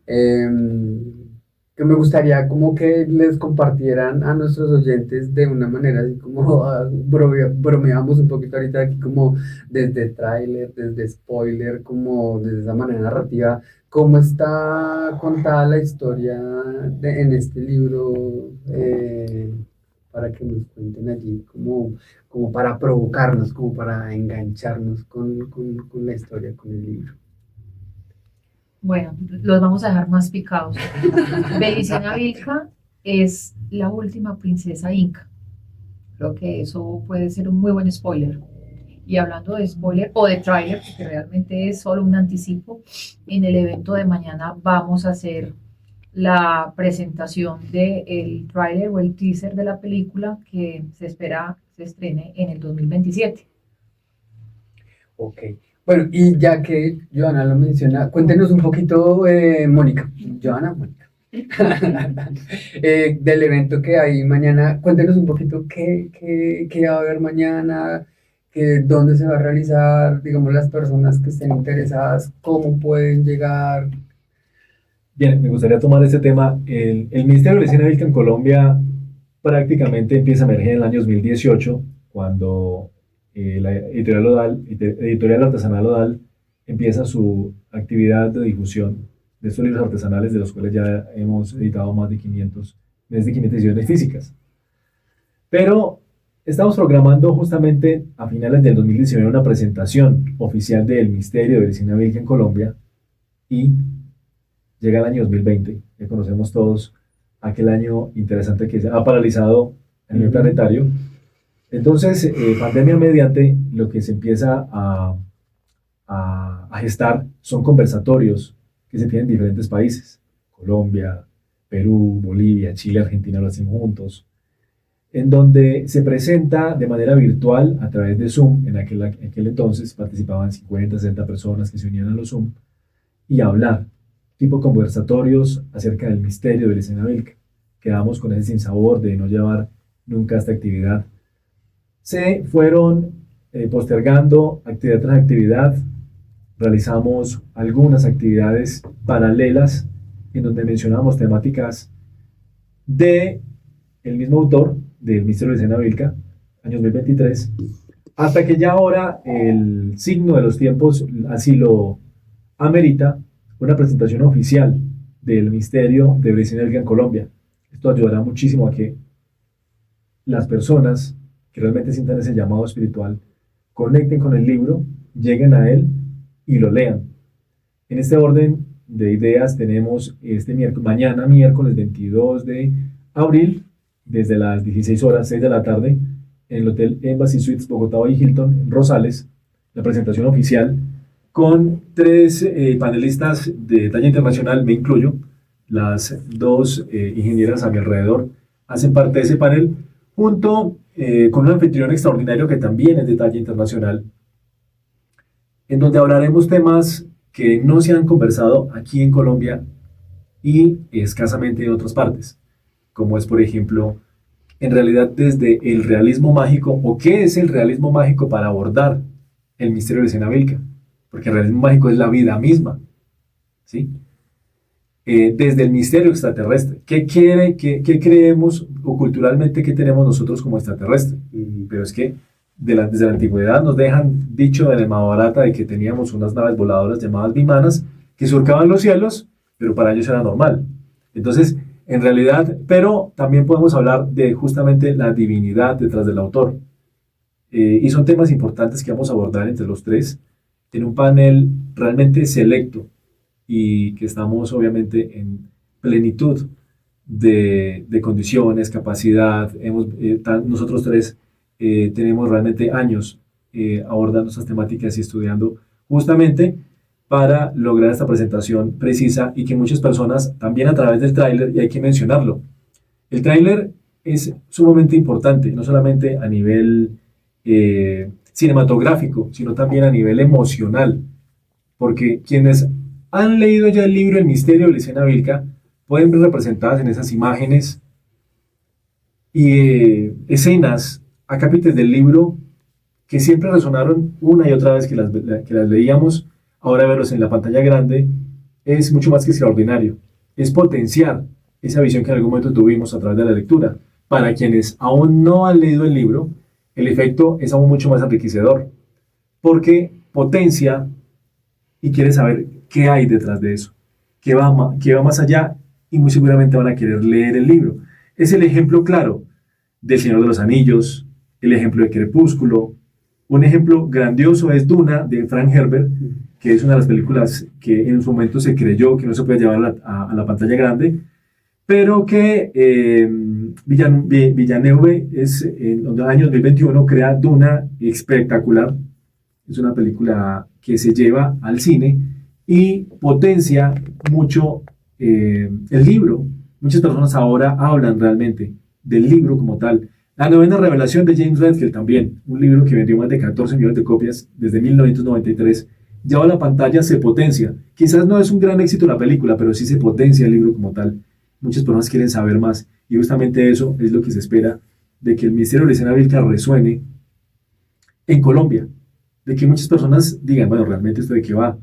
que me gustaría como que les compartieran a nuestros oyentes de una manera así como bromeamos un poquito ahorita aquí como desde tráiler, desde spoiler, como desde esa manera narrativa, cómo está contada la historia en este libro. Para que nos cuenten allí, como para provocarnos, como para engancharnos con la historia, con el libro. Bueno, los vamos a dejar más picados. Belicena Vilca es la última princesa inca. Creo que eso puede ser un muy buen spoiler. Y hablando de spoiler o de tráiler, porque realmente es solo un anticipo, en el evento de mañana vamos a hacer la presentación del tráiler o el teaser de la película que se espera se estrene en el 2027. Ok. Bueno, y ya que Joana lo menciona, cuéntenos un poquito, Mónica, Mónica, del evento que hay mañana. Cuéntenos un poquito qué va a haber mañana, dónde se va a realizar, digamos, las personas que estén interesadas, cómo pueden llegar. Bien, me gustaría tomar este tema. El Ministerio de Medicina Vilca en Colombia prácticamente empieza a emerger en el año 2018, cuando la editorial artesanal Odal empieza su actividad de difusión de estos libros artesanales, de los cuales ya hemos editado más de 500 ediciones físicas. Pero estamos programando justamente a finales del 2019 una presentación oficial del Ministerio de Medicina Vilca en Colombia, y llega el año 2020, que conocemos todos, aquel año interesante que se ha paralizado a nivel planetario. Entonces, pandemia mediante, lo que se empieza a gestar son conversatorios que se tienen en diferentes países. Colombia, Perú, Bolivia, Chile, Argentina lo hacen juntos, en donde se presenta de manera virtual a través de Zoom. En aquel entonces participaban 50, 60 personas que se unían a los Zoom y hablar, tipo conversatorios acerca del misterio de Belicena Vilca. Quedamos con ese sinsabor de no llevar nunca esta actividad. Se fueron postergando actividad tras actividad. Realizamos algunas actividades paralelas en donde mencionamos temáticas de el mismo autor del misterio de Belicena Vilca, año 2023, hasta que ya ahora el signo de los tiempos así lo amerita, una presentación oficial del misterio de Belicena Vilca en Colombia. Esto ayudará muchísimo a que las personas que realmente sientan ese llamado espiritual conecten con el libro, lleguen a él y lo lean. En este orden de ideas tenemos mañana miércoles 22 de abril, desde las 16 horas, 6 de la tarde, en el Hotel Embassy Suites Bogotá y Hilton en Rosales, la presentación oficial con 3 panelistas de talla internacional, me incluyo. Las 2 ingenieras a mi alrededor hacen parte de ese panel, junto con un anfitrión extraordinario que también es de talla internacional, en donde hablaremos temas que no se han conversado aquí en Colombia y escasamente en otras partes, como es, por ejemplo, en realidad desde el realismo mágico, o qué es el realismo mágico para abordar el misterio de Belicena Vilca, porque el realismo mágico es la vida misma, ¿sí? Desde el misterio extraterrestre, ¿qué creemos o culturalmente qué tenemos nosotros como extraterrestre? Pero es que desde la antigüedad nos dejan dicho en el Mahabharata de que teníamos unas naves voladoras llamadas vimanas que surcaban los cielos, pero para ellos era normal. Entonces, en realidad, pero también podemos hablar de justamente la divinidad detrás del autor. Y son temas importantes que vamos a abordar entre los 3 en un panel realmente selecto, y que estamos obviamente en plenitud de condiciones, capacidad. Nosotros 3 tenemos realmente años abordando estas temáticas y estudiando justamente para lograr esta presentación precisa y que muchas personas también a través del tráiler, y hay que mencionarlo, el tráiler es sumamente importante, no solamente a nivel cinematográfico, sino también a nivel emocional, porque quienes han leído ya el libro El misterio de Luciana Vilca pueden ver representadas en esas imágenes y escenas, acápites del libro que siempre resonaron una y otra vez que las leíamos. Ahora verlos en la pantalla grande es mucho más que extraordinario. Es potenciar esa visión que en algún momento tuvimos a través de la lectura. Para quienes aún no han leído el libro, el efecto es aún mucho más enriquecedor, porque potencia y quiere saber qué hay detrás de eso, qué va más allá, y muy seguramente van a querer leer el libro. Es el ejemplo claro del Señor de los Anillos, el ejemplo de Crepúsculo. Un ejemplo grandioso es Duna, de Frank Herbert, que es una de las películas que en su momento se creyó que no se podía llevar a la pantalla grande, pero que Villeneuve en los años 2021 crea Duna espectacular. Es una película que se lleva al cine y potencia mucho el libro. Muchas personas ahora hablan realmente del libro como tal. La novena revelación de James Redfield también, un libro que vendió más de 14 millones de copias desde 1993, ya a la pantalla se potencia. Quizás no es un gran éxito la película, pero sí se potencia el libro como tal. Muchas personas quieren saber más y justamente eso es lo que se espera, de que el misterio de Luciana Vilca resuene en Colombia, de que muchas personas digan, bueno, realmente esto de qué va,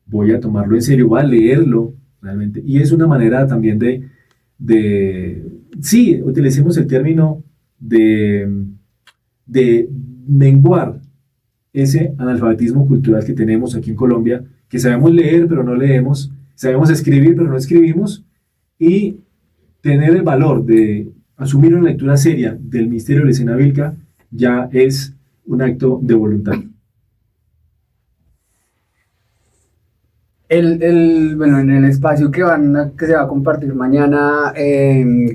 voy a tomarlo en serio, voy a leerlo realmente. Y es una manera también sí, utilicemos el término de menguar ese analfabetismo cultural que tenemos aquí en Colombia, que sabemos leer pero no leemos, sabemos escribir pero no escribimos, y tener el valor de asumir una lectura seria del misterio de Luciana Vilca ya es un acto de voluntad. Bueno, en el espacio que se va a compartir mañana,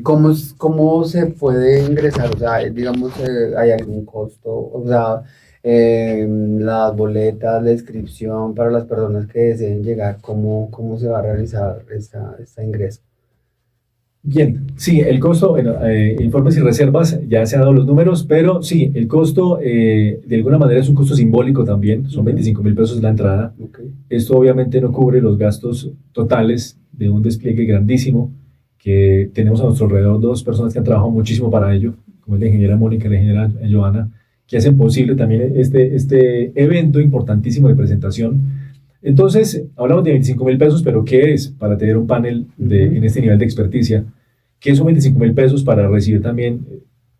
¿cómo se puede ingresar? O sea, digamos, ¿hay algún costo? O sea, las boletas, la inscripción para las personas que deseen llegar, ¿cómo se va a realizar esta ingreso? Bien, sí, el costo, bueno, informes y reservas, ya se han dado los números, pero sí, el costo de alguna manera es un costo simbólico también, son 25.000 pesos la entrada. Okay. Esto obviamente no cubre los gastos totales de un despliegue grandísimo, que tenemos a nuestro alrededor dos personas que han trabajado muchísimo para ello, como es la ingeniera Mónica y la ingeniera Joana, que hacen posible también este evento importantísimo de presentación. Entonces, hablamos de 25.000 pesos, pero ¿qué es para tener un panel en este nivel de experticia? ¿Qué son 25.000 pesos para recibir también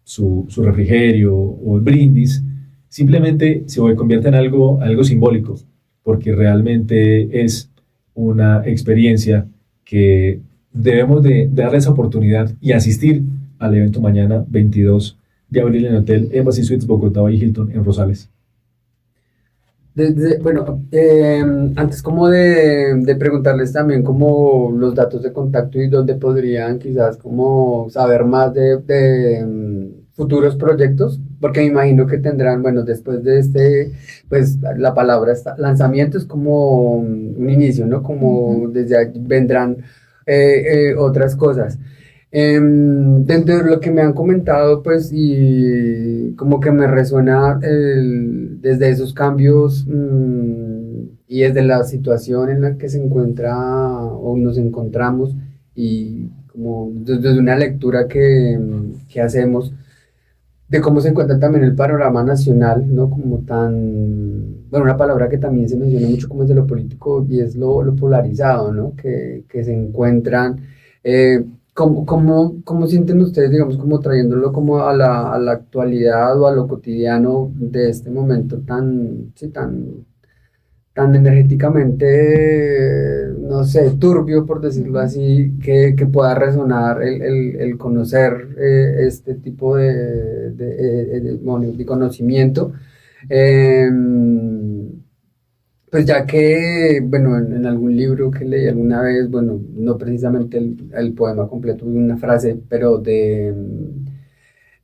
su refrigerio o el brindis? Simplemente se convierte en algo simbólico, porque realmente es una experiencia que debemos de darle esa oportunidad y asistir al evento mañana 22 de abril en el Hotel Embassy Suites Bogotá y Hilton en Rosales. Bueno, antes como de preguntarles también como los datos de contacto y dónde podrían quizás como saber más de futuros proyectos, porque me imagino que tendrán, bueno, después de pues la palabra está, lanzamiento es como un inicio, ¿no? Como desde ahí vendrán otras cosas. Dentro de lo que me han comentado, pues, y como que me resuena desde esos cambios y desde la situación en la que se encuentra o nos encontramos y como desde una lectura que hacemos de cómo se encuentra también el panorama nacional, ¿no? Como tan, bueno, una palabra que también se menciona mucho como es de lo político y es lo polarizado, ¿no? Que se encuentran. ¿Cómo sienten ustedes, digamos, como trayéndolo como a la actualidad o a lo cotidiano de este momento tan, sí, tan energéticamente, no sé, turbio, por decirlo así, que pueda resonar el conocer este tipo bueno, de conocimiento? Pues ya que, bueno, en algún libro que leí alguna vez, bueno, no precisamente el poema completo de una frase, pero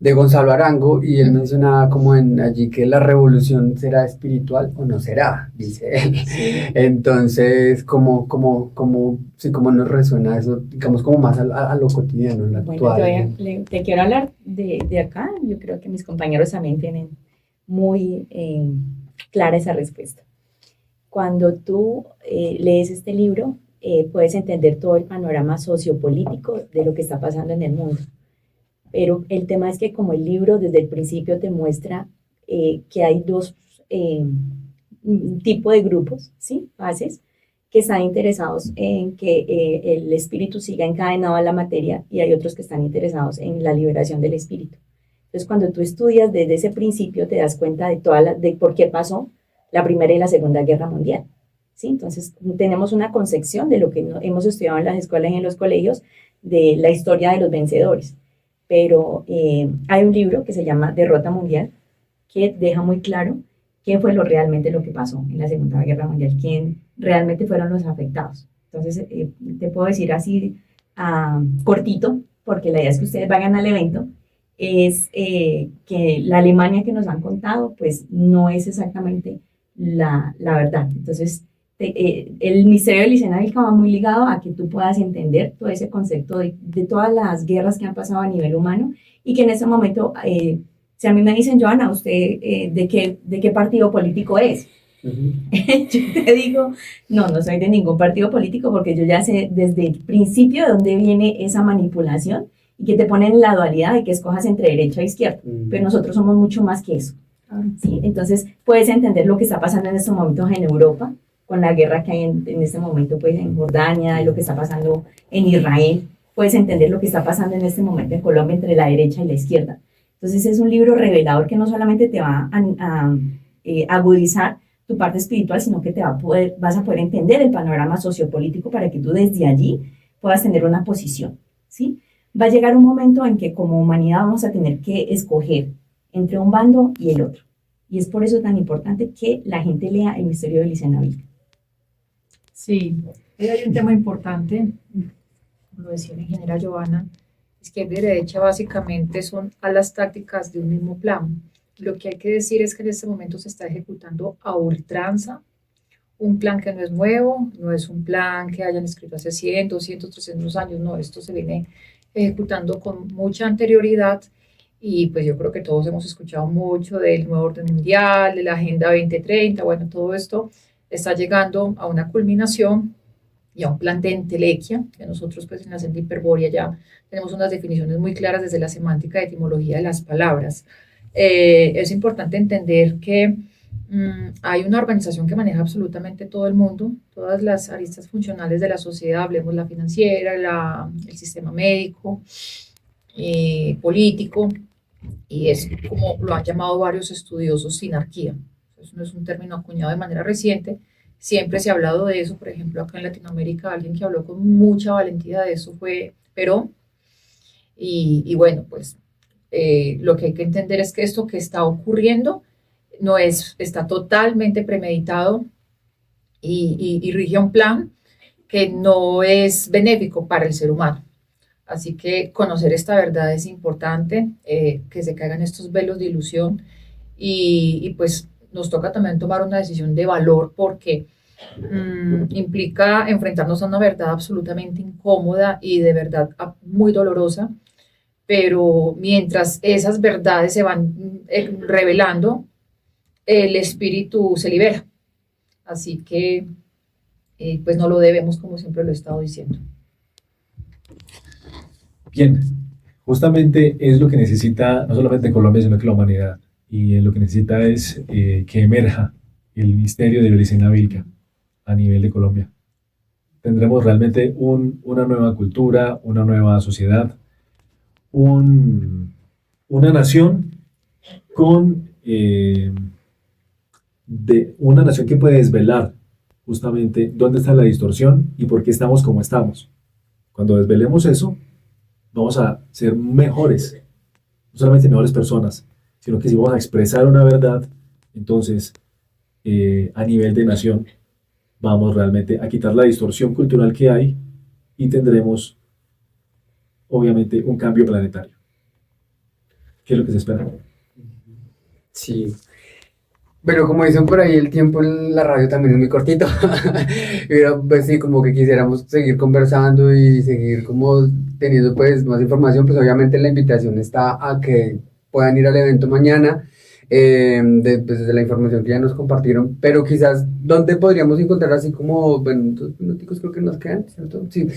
de Gonzalo Arango, y él mencionaba como allí que la revolución será espiritual o no será, dice él. Entonces, sí, cómo nos resuena eso, digamos, como más a lo cotidiano, en lo Bueno, actual. te quiero hablar de acá. Yo creo que mis compañeros también tienen muy clara esa respuesta. Cuando tú lees este libro, puedes entender todo el panorama sociopolítico de lo que está pasando en el mundo. Pero el tema es que como el libro desde el principio te muestra que hay dos tipos de grupos, ¿sí? Bases, que están interesados en que el espíritu siga encadenado a la materia, y hay otros que están interesados en la liberación del espíritu. Entonces, cuando tú estudias desde ese principio, te das cuenta de por qué pasó la Primera y la Segunda Guerra Mundial, ¿sí? Entonces, tenemos una concepción de lo que hemos estudiado en las escuelas y en los colegios, de la historia de los vencedores. Pero hay un libro que se llama Derrota Mundial, que deja muy claro qué fue realmente lo que pasó en la Segunda Guerra Mundial, quién realmente fueron los afectados. Entonces, te puedo decir así cortito, porque la idea es que ustedes vayan al evento, es que la Alemania que nos han contado, pues no es exactamente la verdad. Entonces, el misterio de Licenavica va muy ligado a que tú puedas entender todo ese concepto de todas las guerras que han pasado a nivel humano, y que en ese momento, si a mí me dicen, Joana, ¿usted de qué partido político es? Yo te digo, no soy de ningún partido político, porque yo ya sé desde el principio de dónde viene esa manipulación, y que te ponen la dualidad de que escojas entre derecha e izquierda, pero nosotros somos mucho más que eso. ¿Sí? Entonces puedes entender lo que está pasando en estos momentos en Europa, con la guerra que hay en este momento pues en Jordania, y lo que está pasando en Israel. Puedes entender lo que está pasando en este momento en Colombia entre la derecha y la izquierda. Entonces es un libro revelador que no solamente te va a agudizar tu parte espiritual, sino que vas a poder entender el panorama sociopolítico, para que tú desde allí puedas tener una posición, ¿sí? Va a llegar un momento en que como humanidad vamos a tener que escoger entre un bando y el otro. Y es por eso tan importante que la gente lea El misterio de Licenavica. Sí, hay un tema importante, como lo decía la ingeniera Joana, izquierda y derecha básicamente son alas tácticas de un mismo plan. Lo que hay que decir es que en este momento se está ejecutando a ultranza un plan que no es nuevo, no es un plan que hayan escrito hace 100, 200, 300 años, no, esto se viene ejecutando con mucha anterioridad. Y pues yo creo que todos hemos escuchado mucho del nuevo orden mundial, de la Agenda 2030, bueno, todo esto está llegando a una culminación y a un plan de entelequia, que nosotros pues en la Senda Hiperbórea ya tenemos unas definiciones muy claras desde la semántica y etimología de las palabras. Es importante entender que hay una organización que maneja absolutamente todo el mundo, todas las aristas funcionales de la sociedad, hablemos la financiera, el sistema médico, político, y es como lo han llamado varios estudiosos, sinarquía. Eso no es un término acuñado de manera reciente, siempre se ha hablado de eso. Por ejemplo, acá en Latinoamérica alguien que habló con mucha valentía de eso fue Perón, y bueno, pues lo que hay que entender es que esto que está ocurriendo está totalmente premeditado, y rige un plan que no es benéfico para el ser humano. Así que conocer esta verdad es importante, que se caigan estos velos de ilusión, y pues nos toca también tomar una decisión de valor, porque implica enfrentarnos a una verdad absolutamente incómoda y de verdad muy dolorosa, pero mientras esas verdades se van revelando, el espíritu se libera. Así que pues no lo debemos, como siempre lo he estado diciendo. Bien, justamente es lo que necesita no solamente Colombia, sino que la humanidad. Y lo que necesita es que emerja el misterio de Licenavica a nivel de Colombia. Tendremos realmente una nueva cultura, una nueva sociedad, una nación una nación que puede desvelar justamente dónde está la distorsión y por qué estamos como estamos. Cuando desvelemos eso, vamos a ser mejores, no solamente mejores personas, sino que si vamos a expresar una verdad, entonces a nivel de nación vamos realmente a quitar la distorsión cultural que hay, y tendremos obviamente un cambio planetario. ¿Qué es lo que se espera? Sí. Pero como dicen por ahí, el tiempo en la radio también es muy cortito. Pero pues sí, como que quisiéramos seguir conversando y seguir como teniendo pues más información, pues obviamente la invitación está a que puedan ir al evento mañana, pues, desde la información que ya nos compartieron, pero quizás, ¿dónde podríamos encontrar así como, bueno, 2 minuticos creo que nos quedan, ¿cierto? Sí.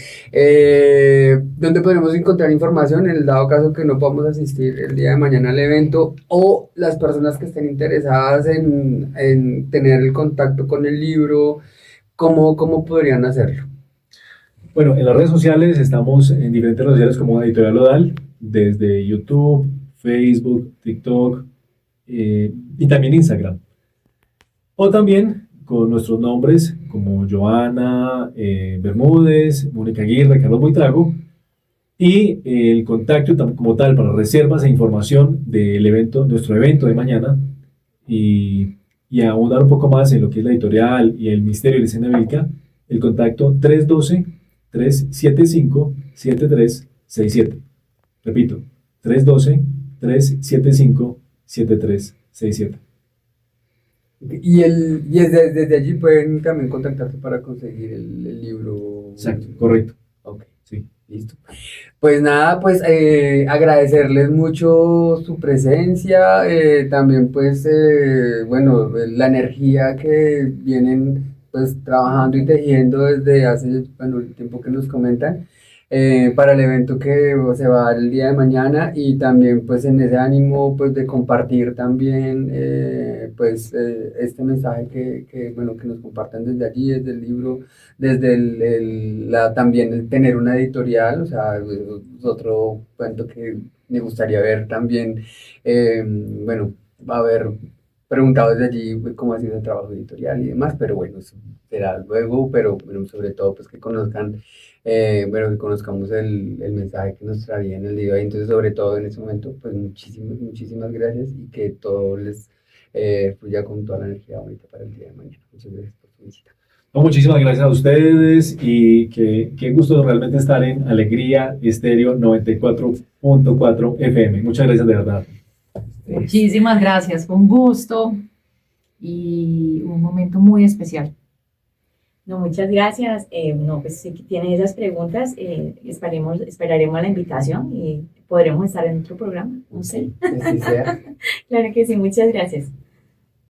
¿Dónde podríamos encontrar información en el dado caso que no podamos asistir el día de mañana al evento o las personas que estén interesadas en tener el contacto con el libro, cómo podrían hacerlo? Bueno, en las redes sociales estamos en diferentes redes sociales como Editorial Odal, desde YouTube, Facebook, TikTok y también Instagram. O también con nuestros nombres como Joana Bermúdez, Mónica Aguirre, Carlos Buitrago y el contacto como tal para reservas e información del evento, nuestro evento de mañana y ahondar un poco más en lo que es la editorial y el misterio de la escena bíblica, el contacto 312-375-7367. Repito, 312-375-7367. Y desde allí pueden también contactarte para conseguir el libro. Exacto, correcto. Ok, Sí. listo. Pues nada, pues agradecerles mucho su presencia, también pues, bueno, la energía que vienen pues trabajando y tejiendo desde hace, bueno, el tiempo que nos comentan, para el evento que se va a dar el día de mañana y también pues en ese ánimo pues de compartir también pues este mensaje bueno, que nos compartan desde allí, desde el libro, desde también el tener una editorial, o sea, es otro cuento que me gustaría ver también, bueno, va a haber preguntado desde allí pues, cómo ha sido el trabajo editorial y demás, pero bueno, eso será luego, pero bueno, sobre todo pues que conozcan, bueno, que conozcamos el mensaje que nos traía en el día de hoy, entonces sobre todo en ese momento, pues muchísimas gracias y que todo les fluya con toda la energía bonita para el día de mañana. Muchas gracias por su visita. No, muchísimas gracias a ustedes y qué gusto realmente estar en Alegría Estéreo 94.4 FM. Muchas gracias de verdad. Muchísimas gracias, fue un gusto y un momento muy especial. No, muchas gracias. No, pues si tienen esas preguntas, esperaremos la invitación y podremos estar en otro programa. No sé. Que así sea. Claro que sí, muchas gracias.